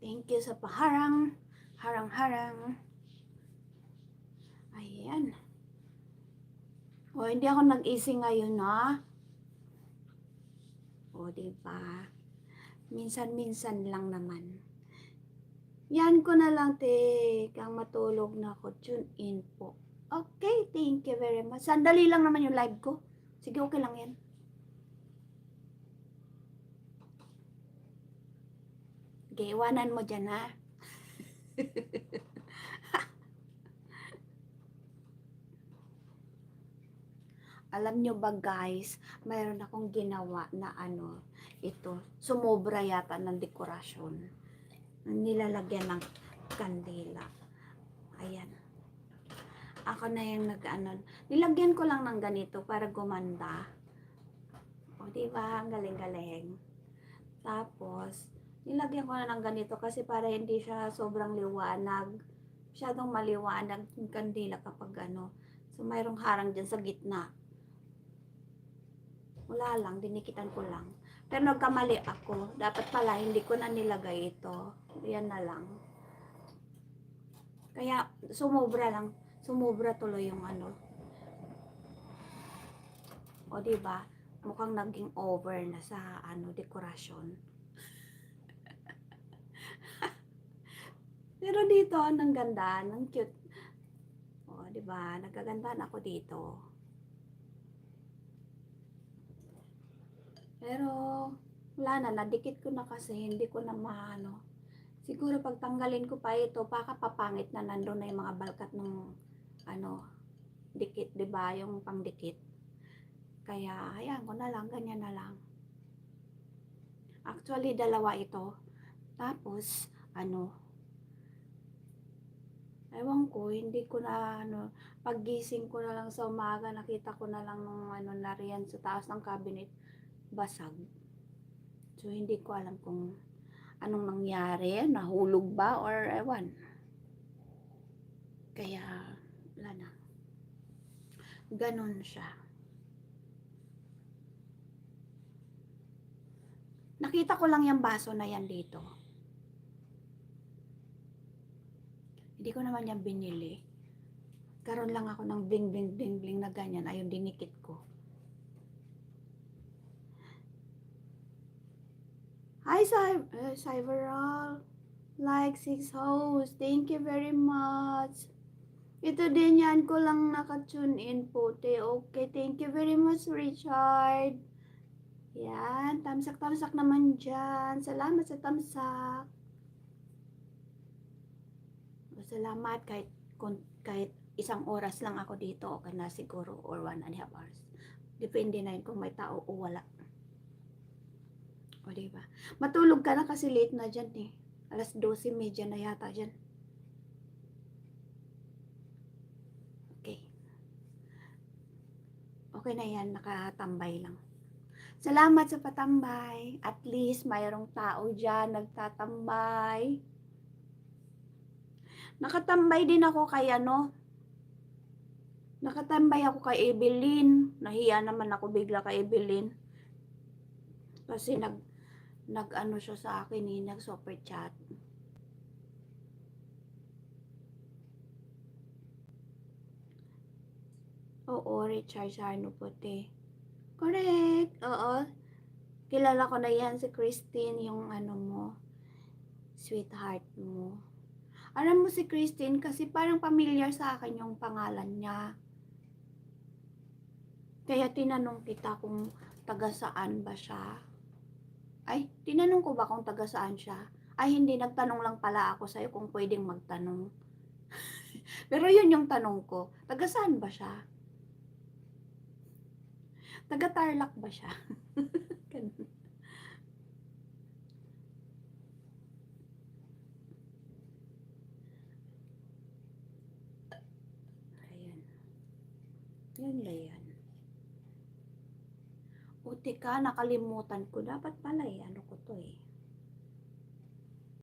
Thank you sa paharang. Harang-harang. Ayan. O, hindi ako nag-easy ngayon, na. O, diba? Minsan-minsan lang naman. Yan ko na lang, kang matulog na ako. Tune in po. Okay, thank you very much. Sandali lang naman yung live ko. Sige, okay lang yan. Okay, iwanan mo dyan, ha? Alam nyo ba guys, mayroon akong ginawa na ito, sumobra yata ng dekorasyon. Nilalagyan ng kandila. Ayan. Ako na yung nilagyan ko lang ng ganito para gumanda. O, diba? Ang galing-galing. Tapos, nilagyan ko na ng ganito kasi para hindi siya sobrang liwanag. Masyadong maliwanag yung kandila kapag So, mayroong harang dyan sa gitna. Wala lang, dinikitan ko lang. Pero nagkamali ako. Dapat pala, hindi ko na nilagay ito. Yan na lang. Kaya, sumobra lang. Sumobra tuloy yung O, diba? Mukhang naging over na sa dekorasyon. Pero dito, ang ganda, ang cute. O, diba? Nagkagandahan ako dito. Pero, wala na, nadikit ko na kasi, hindi ko na Siguro pag tanggalin ko pa ito, baka papangit na nandun na yung mga balkat ng dikit, diba? Yung pangdikit. Kaya, ayan ko na lang, ganyan na lang. Actually, dalawa ito. Tapos, ewan ko, hindi ko na, paggising ko na lang sa umaga, nakita ko na lang nung nariyan sa taas ng cabinet, basag. So, hindi ko alam kung anong nangyari, nahulog ba, or ewan. Kaya, wala na. Ganon siya. Nakita ko lang yung baso na yan dito. Hindi ko naman yan binili. Karoon lang ako ng bling bling bling bling na ganyan. Ayun, dinikit ko. Hi, Cyberal. Like 6 hosts. Thank you very much. Ito din yan ko lang naka-tune in po. Okay, thank you very much, Richard. Yan, tamsak-tamsak naman dyan. Salamat sa tamsak. Salamat kahit isang oras lang ako dito, okay na siguro, or 1.5 hours. Depende na yun kung may tao o wala. O, diba? Matulog ka na kasi late na dyan eh. 12:30 na yata dyan. Okay. Okay na yan, nakatambay lang. Salamat sa patambay. At least mayroong tao dyan nagtatambay. Nakatambay din ako kay Nakatambay ako kay Evelyn. Nahiya naman ako bigla kay Evelyn. Kasi nag siya sa akin eh, nag super chat. Oo, Richard Sarno puti. Correct. Oo. Kilala ko na yan si Christine, yung mo, sweetheart mo. Alam mo si Christine kasi parang familiar sa akin yung pangalan niya. Kaya tinanong kita kung taga saan ba siya. Ay, tinanong ko ba kung taga saan siya? Ay, hindi, nagtanong lang pala ako sa'yo kung pwedeng magtanong. Pero yun yung tanong ko, taga saan ba siya? Taga Tarlac ba siya? Ayan. Yan ba yan? O, teka, nakalimutan ko. Dapat pala ano ko to eh.